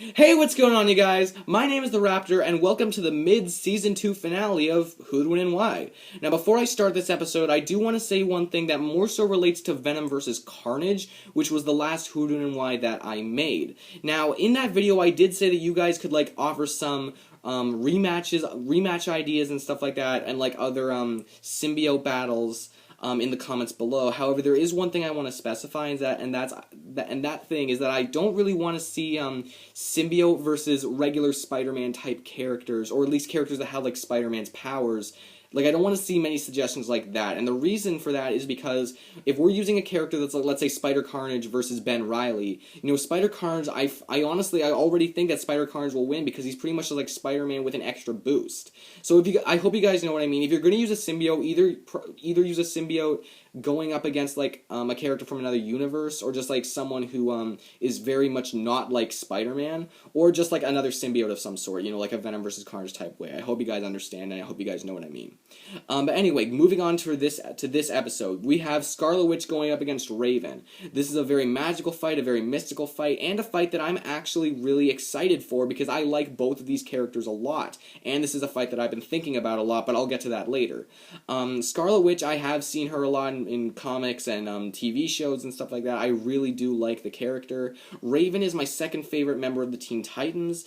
Hey, what's going on, you guys? My name is the Raptor, and welcome to the mid-season 2 finale of Who'd Win and Why. Now, before I start this episode, I do want to say one thing that more so relates to Venom vs. Carnage, which was the last Who'd Win and Why that I made. Now, in that video, I did say that you guys could, offer some rematch ideas and stuff like that, and, other, symbiote battles, in the comments below. However, there is one thing I want to specify, and that thing is that I don't really want to see symbiote versus regular Spider-Man type characters, or at least characters that have Spider-Man's powers. I don't want to see many suggestions like that, and the reason for that is because if we're using a character that's let's say Spider Carnage versus Ben Reilly, Spider Carnage, I honestly already think that Spider Carnage will win because he's pretty much like Spider-Man with an extra boost. So I hope you guys know what I mean. If you're going to use a symbiote, either use a symbiote going up against a character from another universe, or just someone who is very much not like Spider-Man, or just another symbiote of some sort, like a Venom versus Carnage type way. I hope you guys understand, and I hope you guys know what I mean. But anyway, moving on to this episode, we have Scarlet Witch going up against Raven. This is a very magical fight, a very mystical fight, and a fight that I'm actually really excited for because I like both of these characters a lot, and this is a fight that I've been thinking about a lot, but I'll get to that later. Scarlet Witch, I have seen her a lot in comics and TV shows and stuff like that. I really do like the character. Raven is my second favorite member of the Teen Titans,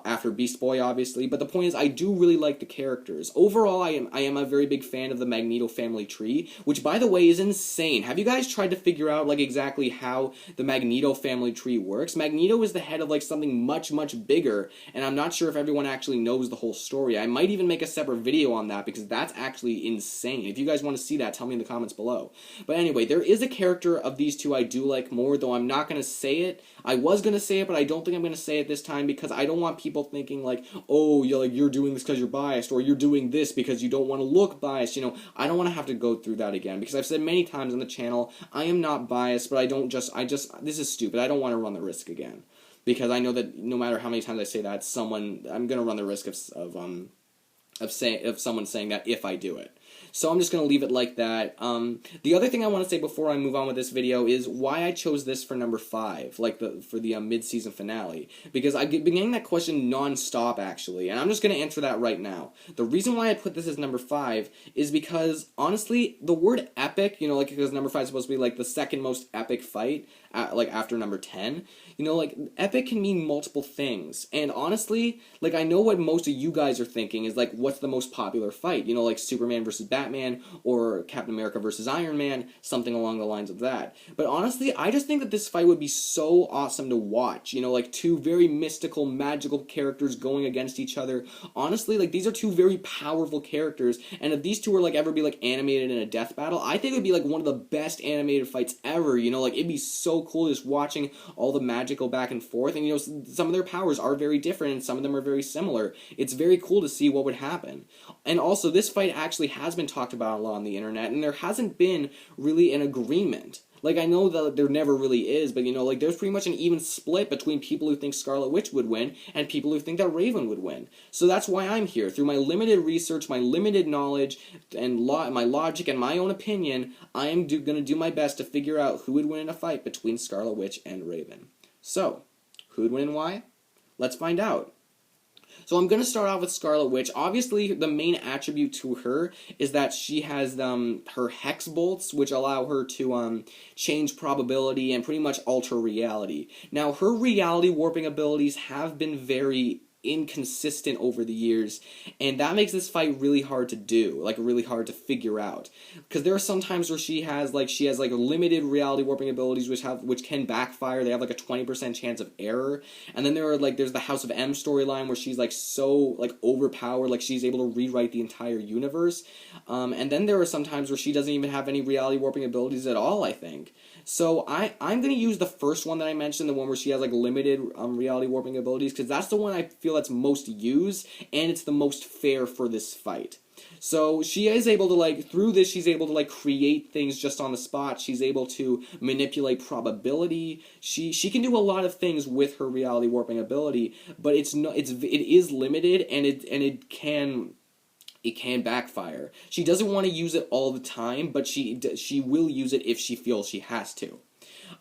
after Beast Boy, obviously, but the point is I do really like the characters. Overall, I am a very big fan of the Magneto family tree, which, by the way, is insane. Have you guys tried to figure out, exactly how the Magneto family tree works? Magneto is the head of, something much, much bigger, and I'm not sure if everyone actually knows the whole story. I might even make a separate video on that, because that's actually insane. If you guys want to see that, tell me in the comments below. But anyway, there is a character of these two I do like more, though I'm not going to say it. I was going to say it, but I don't think I'm going to say it this time, because I don't want people thinking, oh, you're doing this because you're biased, or you're doing this because you don't want to look biased. I don't want to have to go through that again, because I've said many times on the channel, I am not biased, but this is stupid. I don't want to run the risk again, because I know that no matter how many times I say that, I'm going to run the risk of someone saying that if I do it. So I'm just going to leave it like that. The other thing I want to say before I move on with this video is why I chose this for number 5, for the mid-season finale. Because I've been getting that question non-stop, actually, and I'm just going to answer that right now. The reason why I put this as number 5 is because, honestly, the word epic, because number 5 is supposed to be, the second most epic fight, after number 10, epic can mean multiple things. And honestly, I know what most of you guys are thinking is, what's the most popular fight? Superman versus Batman, or Captain America versus Iron Man, something along the lines of that. But honestly, I just think that this fight would be so awesome to watch. Two very mystical, magical characters going against each other. Honestly, these are two very powerful characters, and if these two were, ever be, animated in a death battle, I think it would be, one of the best animated fights ever, it'd be so cool just watching all the magic go back and forth, and, some of their powers are very different, and some of them are very similar. It's very cool to see what would happen. And also, this fight actually has been talked about a lot on the internet, and there hasn't been really an agreement. I know that there never really is, but, there's pretty much an even split between people who think Scarlet Witch would win and people who think that Raven would win. So that's why I'm here. Through my limited research, my limited knowledge, and my logic and my own opinion, I am going to do my best to figure out who would win in a fight between Scarlet Witch and Raven. So, who would win and why? Let's find out. So I'm going to start off with Scarlet Witch. Obviously, the main attribute to her is that she has her hex bolts, which allow her to change probability and pretty much alter reality. Now, her reality warping abilities have been very inconsistent over the years, and that makes this fight really hard to do, really hard to figure out, because there are some times where she has limited reality warping abilities which can backfire. They have a 20% chance of error, and then there's the House of M storyline where she's so overpowered, she's able to rewrite the entire universe, and then there are some times where she doesn't even have any reality warping abilities at all, I think. So I'm going to use the first one that I mentioned, the one where she has limited reality warping abilities, because that's the one I feel that's most used, and it's the most fair for this fight. So she is able to, through this, she's able to, create things just on the spot. She's able to manipulate probability. She can do a lot of things with her reality warping ability, but it is limited, and it can backfire. She doesn't want to use it all the time, but she will use it if she feels she has to.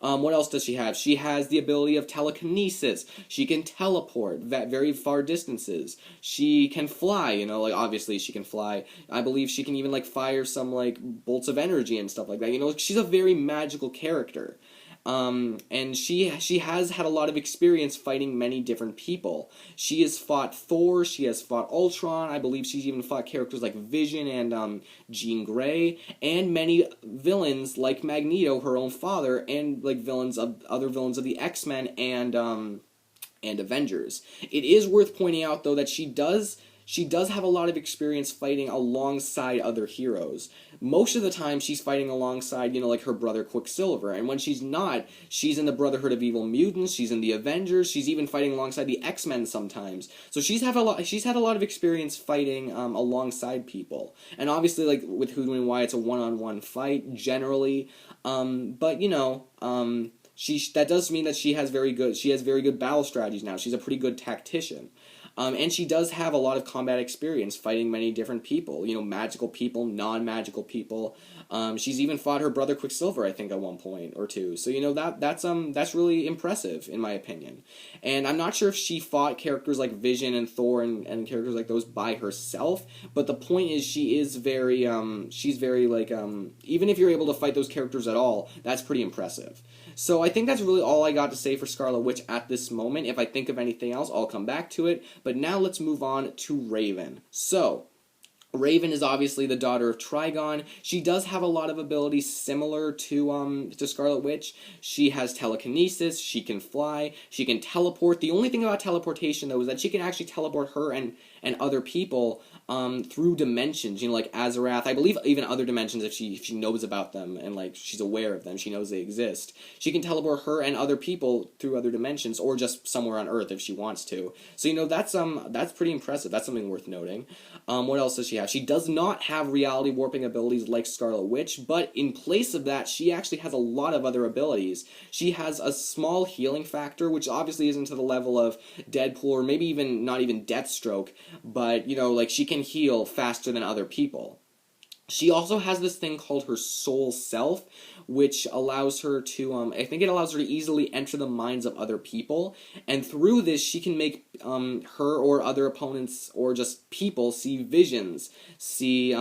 What else does she have? She has the ability of telekinesis. She can teleport very far distances. She can fly, like obviously she can fly. I believe she can even like fire some like bolts of energy and stuff like that. She's a very magical character. And she has had a lot of experience fighting many different people. She has fought Thor, she has fought Ultron, I believe she's even fought characters like Vision and Jean Grey, and many villains like Magneto, her own father, and like other villains of the X-Men and Avengers. It is worth pointing out though that she does have a lot of experience fighting alongside other heroes. Most of the time, she's fighting alongside, like her brother Quicksilver. And when she's not, she's in the Brotherhood of Evil Mutants. She's in the Avengers. She's even fighting alongside the X-Men sometimes. So she's had a lot of experience fighting alongside people. And obviously, like with Who and Why, it's a one-on-one fight generally. But that does mean that she has very good battle strategies now. She's a pretty good tactician. And she does have a lot of combat experience fighting many different people, magical people, non-magical people. She's even fought her brother Quicksilver, I think, at one point or two. So, that's really impressive, in my opinion. And I'm not sure if she fought characters like Vision and Thor and characters like those by herself, but the point is she's very, even if you're able to fight those characters at all, that's pretty impressive. So I think that's really all I got to say for Scarlet Witch at this moment. If I think of anything else, I'll come back to it. But now let's move on to Raven. So, Raven is obviously the daughter of Trigon. She does have a lot of abilities similar to Scarlet Witch. She has telekinesis, she can fly, she can teleport. The only thing about teleportation, though, is that she can actually teleport her and other people through dimensions, like Azarath. I believe even other dimensions if she knows about them and like she's aware of them, she knows they exist. She can teleport her and other people through other dimensions or just somewhere on Earth if she wants to. So that's pretty impressive. That's something worth noting. What else does she have? She does not have reality warping abilities like Scarlet Witch, but in place of that, she actually has a lot of other abilities. She has a small healing factor, which obviously isn't to the level of Deadpool or maybe even not even Deathstroke, but she can heal faster than other people. She also has this thing called her soul self, which allows her to, I think it allows her to easily enter the minds of other people, and through this she can make her or other opponents or just people see visions, see,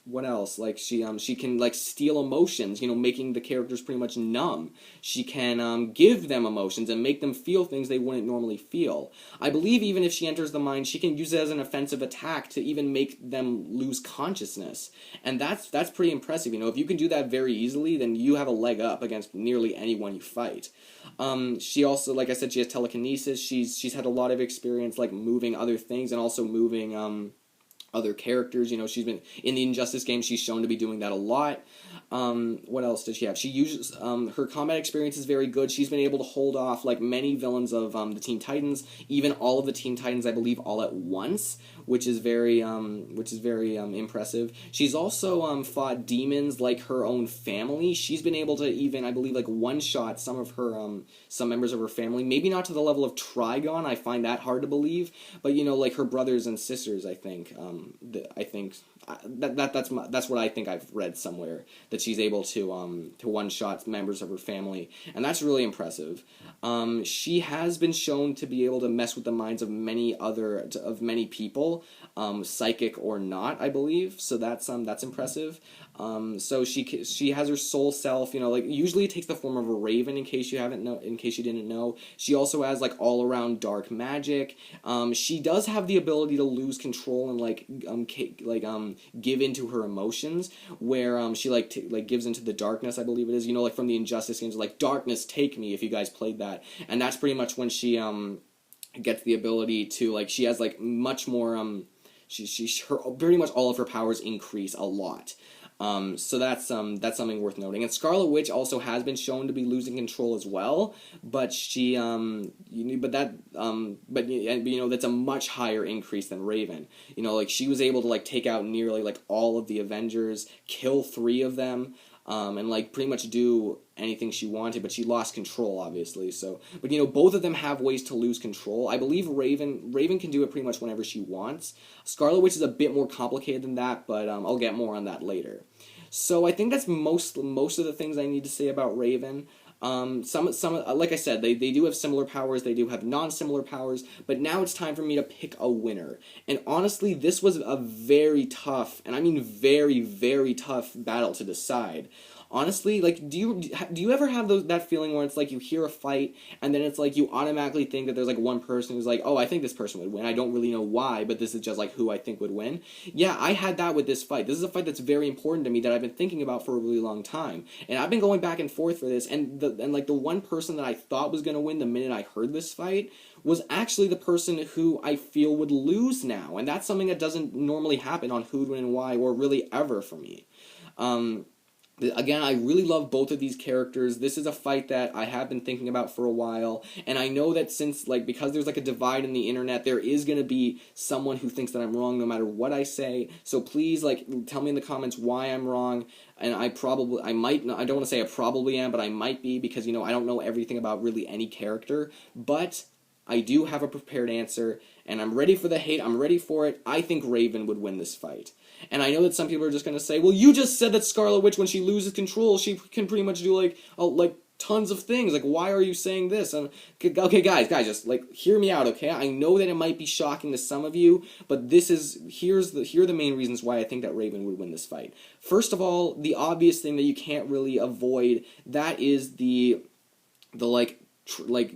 what else, like she can like steal emotions, making the characters pretty much numb. She can give them emotions and make them feel things they wouldn't normally feel. I believe even if she enters the mind, she can use it as an offensive attack to even make them lose consciousness. And that's pretty impressive. If you can do that very easily, then you have a leg up against nearly anyone you fight. She also, like I said, she has telekinesis. She's had a lot of experience like moving other things and also moving other characters. She's been in the Injustice game. She's shown to be doing that a lot. What else does she have? She uses her combat experience is very good. She's been able to hold off like many villains of the Teen Titans, even all of the Teen Titans, I believe, all at once, which is very impressive. She's also fought demons like her own family. She's been able to even, I believe, like one-shot some of her some members of her family. Maybe not to the level of Trigon. I find that hard to believe, but like her brothers and sisters. I think that's what I think I've read somewhere, that she's able to one-shot members of her family, and that's really impressive. She has been shown to be able to mess with the minds of many people, psychic or not, I believe. So that's impressive. So she has her soul self. Usually it takes the form of a raven. In case you didn't know, she also has like all-around dark magic. She does have the ability to lose control and give into her emotions, where she gives into the darkness, I believe it is. Like from the Injustice games, like darkness take me, if you guys played that. And that's pretty much when she gets the ability to she has much more pretty much all of her powers increase a lot. So that's something worth noting. And Scarlet Witch also has been shown to be losing control as well, but that's a much higher increase than Raven. She was able to take out nearly all of the Avengers, kill 3 of them, and pretty much do anything she wanted, but she lost control, obviously. So, but both of them have ways to lose control. I believe Raven can do it pretty much whenever she wants. Scarlet Witch is a bit more complicated than that, but I'll get more on that later. So I think that's most of the things I need to say about Raven. Some like I said, they do have similar powers, they do have non-similar powers, but now it's time for me to pick a winner. And honestly, this was a very tough, and I mean very, very tough battle to decide. Honestly, like, do you ever have that feeling where it's like you hear a fight and then it's like you automatically think that there's like one person who's like, oh, I think this person would win. I don't really know why, but this is just like who I think would win. Yeah, I had that with this fight. This is a fight that's very important to me that I've been thinking about for a really long time, and I've been going back and forth for this. And like the one person that I thought was gonna win the minute I heard this fight was actually the person who I feel would lose now, and that's something that doesn't normally happen on Who'd Win and Why, or really ever for me. Again, I really love both of these characters. This is a fight that I have been thinking about for a while, and I know that since, like, because there's like a divide in the internet, there is going to be someone who thinks that I'm wrong no matter what I say. So please, like, tell me in the comments why I'm wrong. And I don't want to say I probably am, but I might be, because, you know, I don't know everything about really any character. But I do have a prepared answer, and I'm ready for the hate. I'm ready for it. I think Raven would win this fight. And I know that some people are just going to say, well, you just said that Scarlet Witch, when she loses control, she can pretty much do, like tons of things. Like, why are you saying this? And, okay, guys, just, like, hear me out, okay? I know that it might be shocking to some of you, but here are the main reasons why I think that Raven would win this fight. First of all, the obvious thing that you can't really avoid, that is the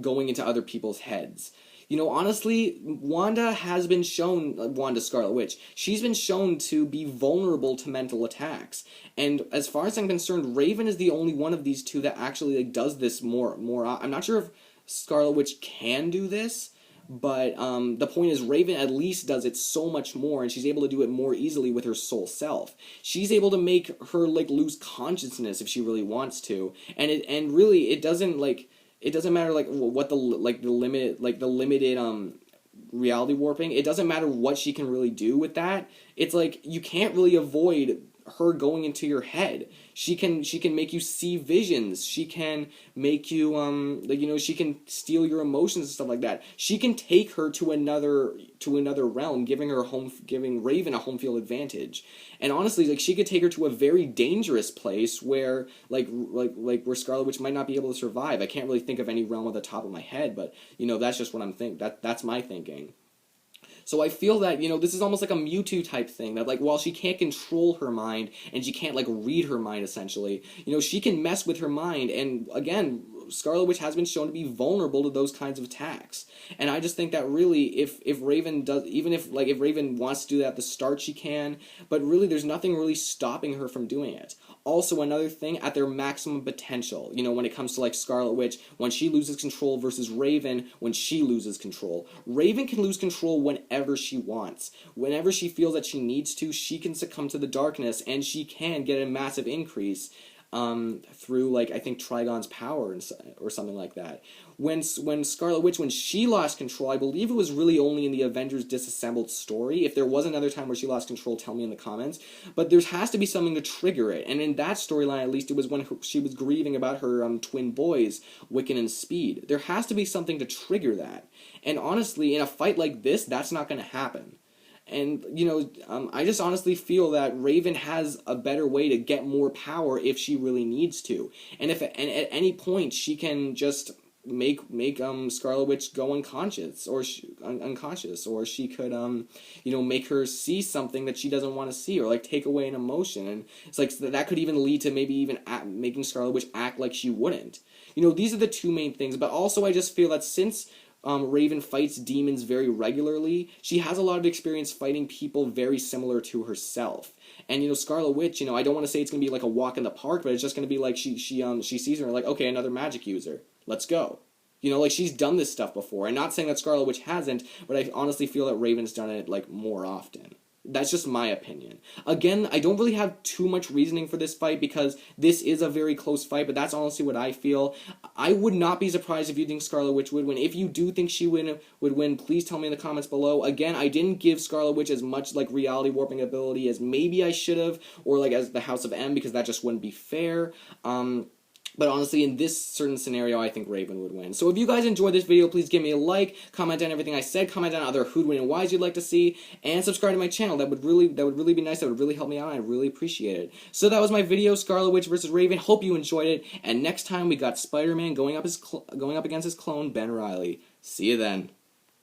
going into other people's heads. You know, honestly, Wanda Scarlet Witch, she's been shown to be vulnerable to mental attacks. And as far as I'm concerned, Raven is the only one of these two that actually, like, does this more. I'm not sure if Scarlet Witch can do this, but the point is, Raven at least does it so much more, and she's able to do it more easily with her soul self. She's able to make her, like, lose consciousness if she really wants to, and really, it doesn't matter, like, what the limited reality warping. It doesn't matter what she can really do with that. It's like you can't really avoid her going into your head. She can make you see visions. She can make you she can steal your emotions and stuff like that. She can take her to another realm, giving Raven a home field advantage. And honestly, like, she could take her to a very dangerous place where where Scarlet Witch might not be able to survive. I can't really think of any realm at the top of my head, but, you know, that's just what I'm thinking. That's my thinking. So I feel that, you know, this is almost like a Mewtwo type thing, that, like, while she can't control her mind, and she can't, like, read her mind, essentially, you know, she can mess with her mind, and, again, Scarlet Witch has been shown to be vulnerable to those kinds of attacks. And I just think that really, if Raven does, even if Raven wants to do that at the start, she can, but really there's nothing really stopping her from doing it. Also, another thing, at their maximum potential, you know, when it comes to, like, Scarlet Witch, when she loses control versus Raven when she loses control. Raven can lose control whenever she wants. Whenever she feels that she needs to, she can succumb to the darkness, and she can get a massive increase through, like, I think Trigon's power or something like that. When Scarlet Witch, when she lost control, I believe it was really only in the Avengers Disassembled story. If there was another time where she lost control, tell me in the comments. But there has to be something to trigger it. And in that storyline, at least, it was when she was grieving about her twin boys, Wiccan and Speed. There has to be something to trigger that. And honestly, in a fight like this, that's not going to happen. And, you know, I just honestly feel that Raven has a better way to get more power if she really needs to. And at any point she can just make Scarlet Witch go unconscious, or she could you know, make her see something that she doesn't want to see, or, like, take away an emotion. And it's like that could even lead to maybe even making Scarlet Witch act like she wouldn't. You know, these are the two main things. But also, I just feel that since Raven fights demons very regularly, she has a lot of experience fighting people very similar to herself. And, you know, Scarlet Witch, you know, I don't want to say it's going to be like a walk in the park, but it's just going to be like she sees her and, like, okay, another magic user. Let's go. You know, like, she's done this stuff before. And not saying that Scarlet Witch hasn't, but I honestly feel that Raven's done it, like, more often. That's just my opinion. Again, I don't really have too much reasoning for this fight, because this is a very close fight, but that's honestly what I feel. I would not be surprised if you think Scarlet Witch would win. If you do think she would win, please tell me in the comments below. Again, I didn't give Scarlet Witch as much, like, reality warping ability as maybe I should have, or, like, as the House of M, because that just wouldn't be fair. But honestly, in this certain scenario, I think Raven would win. So if you guys enjoyed this video, please give me a like, comment on everything I said, comment on other who'd win and whys you'd like to see, and subscribe to my channel. That would really be nice. That would really help me out, and I really appreciate it. So that was my video, Scarlet Witch versus Raven. Hope you enjoyed it. And next time we got Spider-Man going up against his clone, Ben Reilly. See you then.